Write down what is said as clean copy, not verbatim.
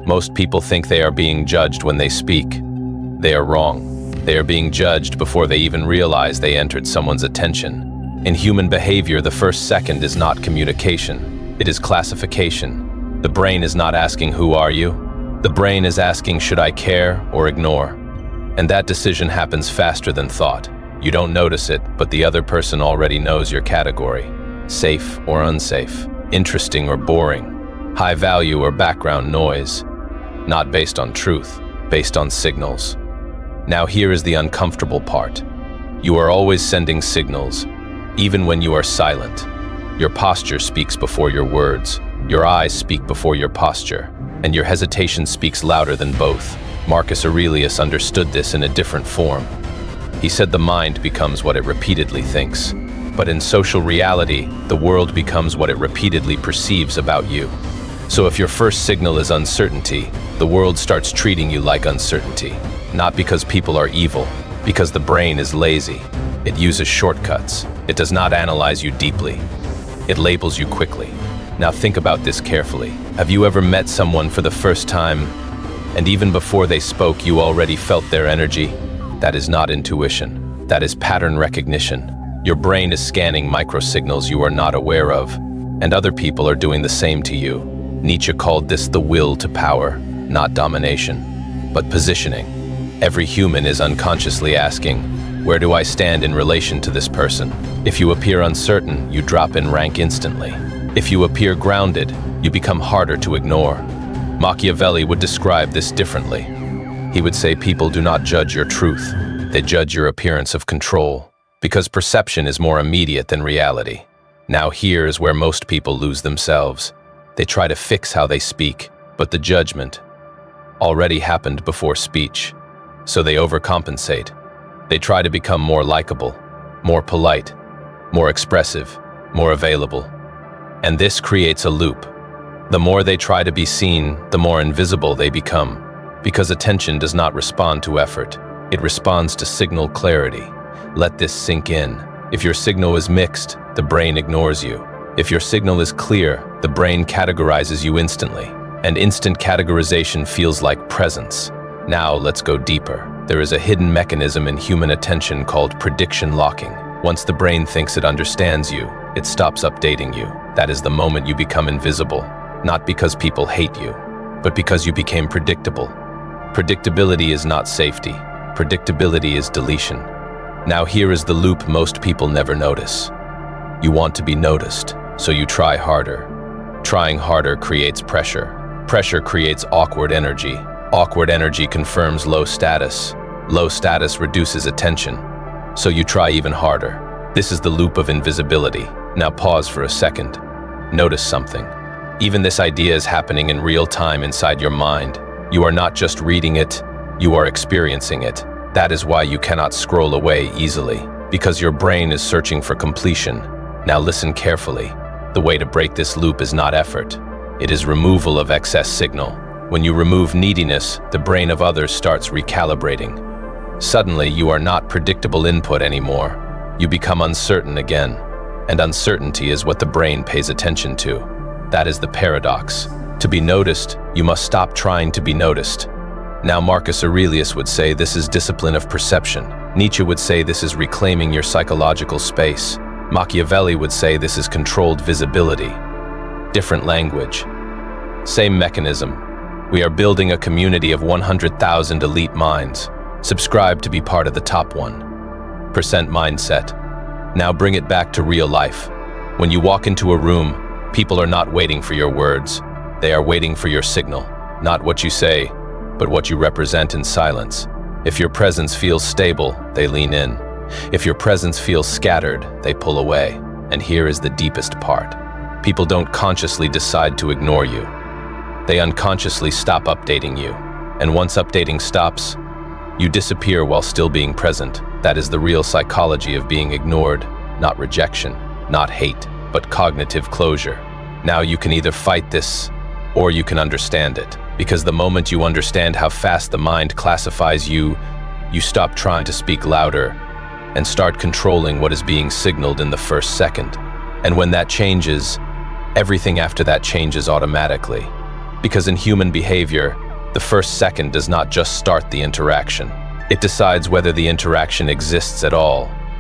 Most people think they are being judged when they speak. They are wrong. They are being judged before they even realize they entered someone's attention. In human behavior, the first second is not communication. It is classification. The brain is not asking, "Who are you?" The brain is asking, "Should I care or ignore?" And that decision happens faster than thought. You don't notice it, but the other person already knows your category. Safe or unsafe, interesting or boring, high value or background noise. Not based on truth, based on signals. Now here is the uncomfortable part. You are always sending signals, even when you are silent. Your posture speaks before your words. Your eyes speak before your posture, and your hesitation speaks louder than both. Marcus Aurelius understood this in a different form. He said the mind becomes what it repeatedly thinks. But in social reality, the world becomes what it repeatedly perceives about you. So if your first signal is uncertainty, the world starts treating you like uncertainty. Not because people are evil, because the brain is lazy. It uses shortcuts. It does not analyze you deeply. It labels you quickly. Now think about this carefully. Have you ever met someone for the first time, and even before they spoke, you already felt their energy? That is not intuition. That is pattern recognition. Your brain is scanning microsignals you are not aware of, and other people are doing the same to you. Nietzsche called this the will to power, not domination, but positioning. Every human is unconsciously asking, where do I stand in relation to this person? If you appear uncertain, you drop in rank instantly. If you appear grounded, you become harder to ignore. Machiavelli would describe this differently. He would say people do not judge your truth, they judge your appearance of control, because perception is more immediate than reality. Now here is where most people lose themselves. They try to fix how they speak, but the judgment already happened before speech. So they overcompensate. They try to become more likable, more polite, more expressive, more available. And this creates a loop. The more they try to be seen, the more invisible they become. Because attention does not respond to effort. It responds to signal clarity. Let this sink in. If your signal is mixed, the brain ignores you. If your signal is clear, the brain categorizes you instantly. And instant categorization feels like presence. Now let's go deeper. There is a hidden mechanism in human attention called prediction locking. Once the brain thinks it understands you, it stops updating you. That is the moment you become invisible. Not because people hate you, but because you became predictable. Predictability is not safety. Predictability is deletion. Now here is the loop most people never notice. You want to be noticed, so you try harder. Trying harder creates pressure. Pressure creates awkward energy. Awkward energy confirms low status. Low status reduces attention, so you try even harder. This is the loop of invisibility. Now pause for a second. Notice something. Even this idea is happening in real time inside your mind. You are not just reading it, you are experiencing it. That is why you cannot scroll away easily, because your brain is searching for completion. Now listen carefully. The way to break this loop is not effort. It is removal of excess signal. When you remove neediness, the brain of others starts recalibrating. Suddenly, you are not predictable input anymore. You become uncertain again. And uncertainty is what the brain pays attention to. That is the paradox. To be noticed, you must stop trying to be noticed. Now Marcus Aurelius would say this is discipline of perception. Nietzsche would say this is reclaiming your psychological space. Machiavelli would say this is controlled visibility. Different language. Same mechanism. We are building a community of 100,000 elite minds. Subscribe to be part of the top 1% mindset. Now bring it back to real life. When you walk into a room, people are not waiting for your words. They are waiting for your signal. Not what you say, but what you represent in silence. If your presence feels stable, they lean in. If your presence feels scattered, they pull away. And here is the deepest part. People don't consciously decide to ignore you. They unconsciously stop updating you. And once updating stops, you disappear while still being present. That is the real psychology of being ignored. Not rejection, not hate, but cognitive closure. Now you can either fight this, or you can understand it. Because the moment you understand how fast the mind classifies you, you stop trying to speak louder and start controlling what is being signaled in the first second. And when that changes, everything after that changes automatically. Because in human behavior, the first second does not just start the interaction. It decides whether the interaction exists at all.